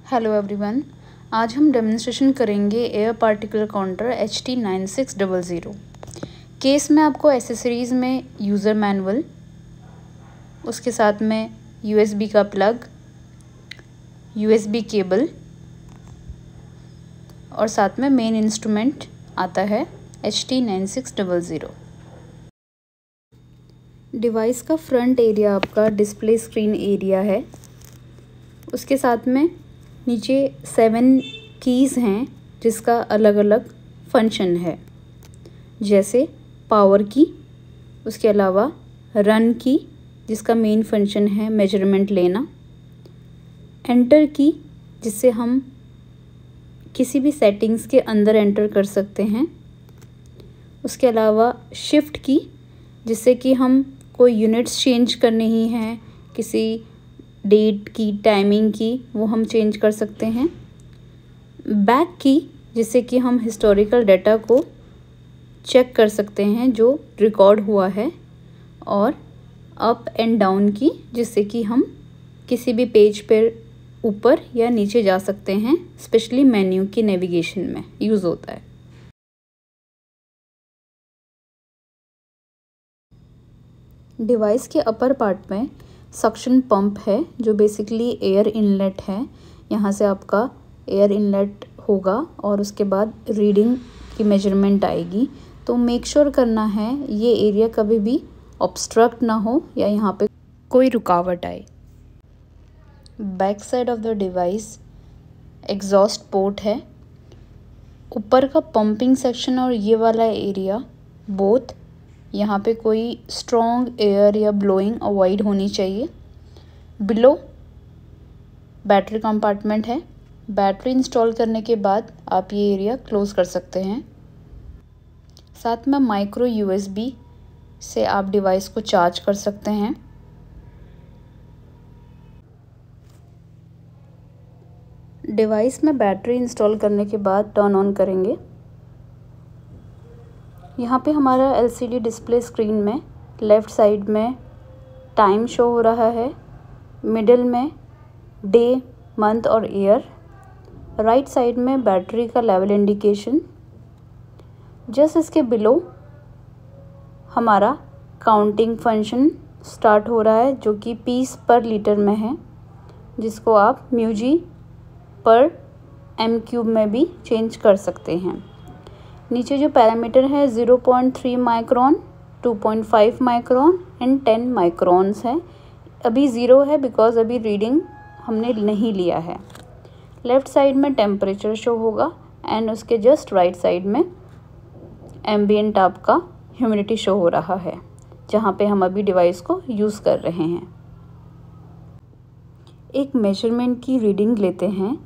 Hello everyone, आज हम demonstration करेंगे air particle counter HT9600। Case में आपको एसेसरीज़ में यूज़र मैनुअल, उसके साथ में USB का प्लग, USB केबल और साथ में मेन इंस्ट्रूमेंट आता है HT9600। डिवाइस का फ्रंट एरिया आपका डिस्प्ले स्क्रीन एरिया है। उसके साथ में नीचे 7 कीज़ हैं जिसका अलग अलग फंक्शन है, जैसे पावर की, उसके अलावा रन की जिसका मेन फंक्शन है मेजरमेंट लेना, एंटर की जिससे हम किसी भी सेटिंग्स के अंदर एंटर कर सकते हैं, उसके अलावा शिफ्ट की जिससे कि हम कोई यूनिट्स चेंज करने ही हैं, किसी डेट की, टाइमिंग की, वो हम चेंज कर सकते हैं, बैक की जिससे कि हम हिस्टोरिकल डाटा को चेक कर सकते हैं जो रिकॉर्ड हुआ है, और अप एंड डाउन की जिससे कि हम किसी भी पेज पर ऊपर या नीचे जा सकते हैं, स्पेशली मेन्यू की नेविगेशन में यूज़ होता है। डिवाइस के अपर पार्ट में सक्शन पंप है जो बेसिकली एयर इनलेट है। यहाँ से आपका एयर इनलेट होगा और उसके बाद रीडिंग की मेजरमेंट आएगी। तो मेक श्योर करना है ये एरिया कभी भी ऑब्स्ट्रक्ट ना हो या यहाँ पे कोई रुकावट आए। Back side of the device exhaust port है। ऊपर का पंपिंग सेक्शन और ये वाला एरिया बोथ, यहाँ पे कोई स्ट्रॉन्ग एयर या ब्लोइंग अवॉइड होनी चाहिए। बिलो बैटरी कंपार्टमेंट है। बैटरी इंस्टॉल करने के बाद आप ये एरिया क्लोज कर सकते हैं। साथ में माइक्रो USB से आप डिवाइस को चार्ज कर सकते हैं। डिवाइस में बैटरी इंस्टॉल करने के बाद टर्न ऑन करेंगे। यहाँ पे हमारा LCD डिस्प्ले स्क्रीन में लेफ़्ट साइड में टाइम शो हो रहा है, मिडिल में डे, मंथ और ईयर, राइट साइड में बैटरी का लेवल इंडिकेशन। जस्ट इसके बिलो हमारा काउंटिंग फंक्शन स्टार्ट हो रहा है जो कि पीस पर लीटर में है, जिसको आप म्यूजी पर m³ में भी चेंज कर सकते हैं। नीचे जो पैरामीटर है 0.3 माइक्रोन, 2.5 माइक्रोन एंड 10 माइक्रोन्स है। अभी 0 है बिकॉज अभी रीडिंग हमने नहीं लिया है। लेफ़्ट साइड में टेम्परेचर शो होगा एंड उसके जस्ट राइट साइड में एम्बिएंट आपका ह्यूमिडिटी शो हो रहा है, जहाँ पे हम अभी डिवाइस को यूज़ कर रहे हैं। एक मेजरमेंट की रीडिंग लेते हैं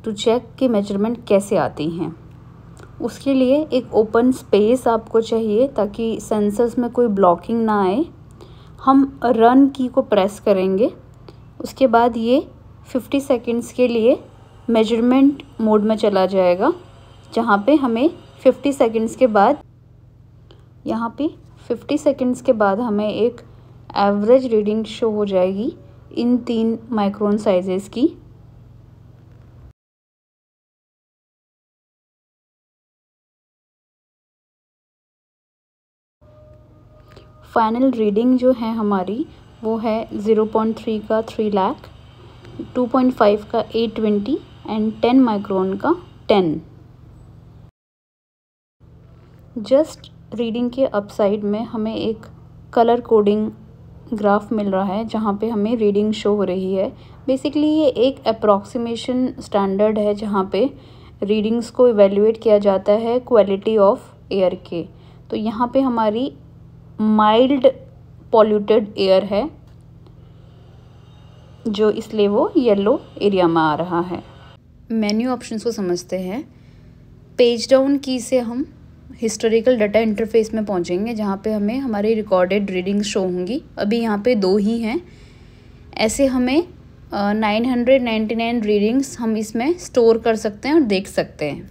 टू चेक कि मेजरमेंट कैसे आती हैं। उसके लिए एक ओपन स्पेस आपको चाहिए ताकि सेंसर्स में कोई ब्लॉकिंग ना आए। हम रन की को प्रेस करेंगे, उसके बाद ये 50 सेकंड्स के लिए मेजरमेंट मोड में चला जाएगा, जहाँ पे हमें 50 सेकंड्स के बाद हमें एक एवरेज रीडिंग शो हो जाएगी इन 3 माइक्रोन साइजेस की। फाइनल रीडिंग जो है हमारी वो है 0.3 का 3 लाख, 2.5 का 820 एंड 10 माइक्रोन का 10। जस्ट रीडिंग के अपसाइड में हमें एक कलर कोडिंग ग्राफ मिल रहा है जहाँ पे हमें रीडिंग शो हो रही है। बेसिकली ये एक अप्रॉक्सीमेशन स्टैंडर्ड है जहाँ पे रीडिंग्स को इवेल्युएट किया जाता है क्वालिटी ऑफ एयर के। तो यहाँ पे हमारी माइल्ड पॉल्यूटेड एयर है जो इसलिए वो येलो एरिया में आ रहा है। मेन्यू ऑप्शंस को समझते हैं। पेज डाउन की से हम हिस्टोरिकल डाटा इंटरफेस में पहुंचेंगे जहाँ पे हमें हमारी रिकॉर्डेड रीडिंग्स शो होंगी। अभी यहाँ पे 2 ही हैं। ऐसे हमें 999 रीडिंग्स हम इसमें स्टोर कर सकते हैं और देख सकते हैं।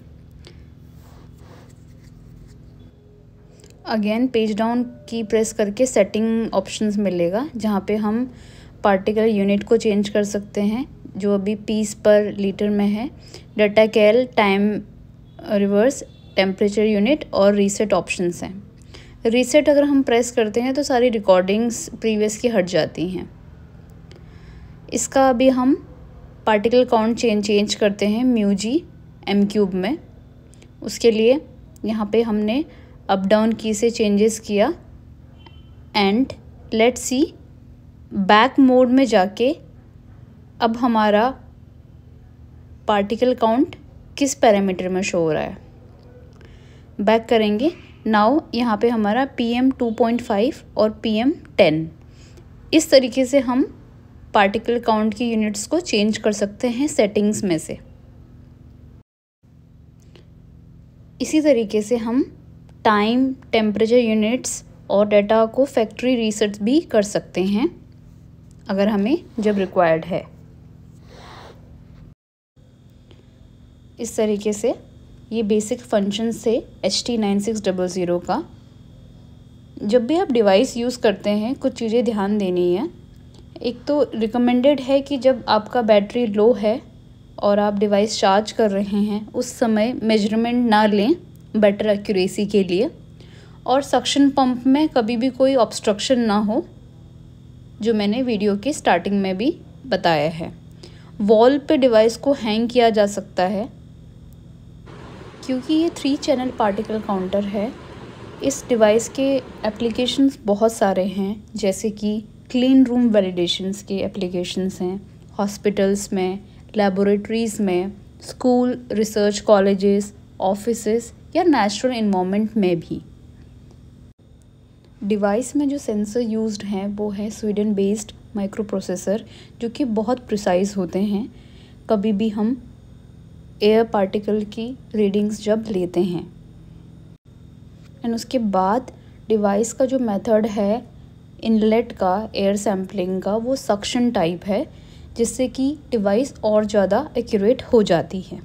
अगेन पेज डाउन की प्रेस करके सेटिंग ऑप्शंस मिलेगा जहाँ पे हम पार्टिकुलर यूनिट को चेंज कर सकते हैं। जो अभी पीस पर लीटर में है, डाटा कैल, टाइम रिवर्स, टेम्परेचर यूनिट और रीसेट ऑप्शंस हैं। रीसेट अगर हम प्रेस करते हैं तो सारी रिकॉर्डिंग्स प्रीवियस की हट जाती हैं। इसका अभी हम पार्टिकल काउंट चेंज करते हैं म्यूजी एम क्यूब में। उसके लिए यहाँ पे हमने अप डाउन की से चेंजेस किया and let's see back mode में जाके अब हमारा पार्टिकल काउंट किस पैरामीटर में शो हो रहा है। बैक करेंगे। नाउ यहाँ पे हमारा PM 2.5 और PM 10, इस तरीके से हम पार्टिकल काउंट की यूनिट्स को चेंज कर सकते हैं सेटिंग्स में से। इसी तरीके से हम टाइम, टेम्परेचर यूनिट्स और डाटा को फैक्ट्री रीसेट भी कर सकते हैं अगर हमें जब रिक्वायर्ड है। इस तरीके से ये बेसिक फंक्शंस थे HT9600 का। जब भी आप डिवाइस यूज़ करते हैं कुछ चीज़ें ध्यान देनी है। एक तो रिकमेंडेड है कि जब आपका बैटरी लो है और आप डिवाइस चार्ज कर रहे हैं उस समय मेजरमेंट ना लें बेटर एक्यूरेसी के लिए, और सक्शन पंप में कभी भी कोई ऑब्स्ट्रक्शन ना हो, जो मैंने वीडियो की स्टार्टिंग में भी बताया है। वॉल पे डिवाइस को हैंग किया जा सकता है क्योंकि ये 3 चैनल पार्टिकल काउंटर है। इस डिवाइस के एप्लीकेशंस बहुत सारे हैं, जैसे कि क्लीन रूम वैलिडेशंस के एप्लीकेशंस हैं, हॉस्पिटल्स में, लेबोरेटरीज़ में, स्कूल, रिसर्च कॉलेजेस, ऑफिसेस या नेचुरल इन्वायरमेंट में भी। डिवाइस में जो सेंसर यूज्ड हैं वो है स्वीडन बेस्ड माइक्रो प्रोसेसर, जो कि बहुत प्रिसाइज होते हैं कभी भी हम एयर पार्टिकल की रीडिंग्स जब लेते हैं। एंड उसके बाद डिवाइस का जो मेथड है इनलेट का, एयर सैम्पलिंग का, वो सक्शन टाइप है, जिससे कि डिवाइस और ज़्यादा एक्यूरेट हो जाती है।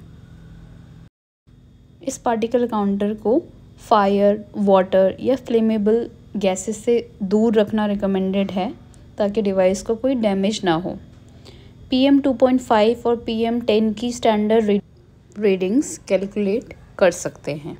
इस पार्टिकल काउंटर को फायर, वाटर या फ्लेमेबल गैसेस से दूर रखना रिकमेंडेड है ताकि डिवाइस को कोई डैमेज ना हो। PM 2.5 और PM 10 की स्टैंडर्ड रीडिंग्स कैलकुलेट कर सकते हैं।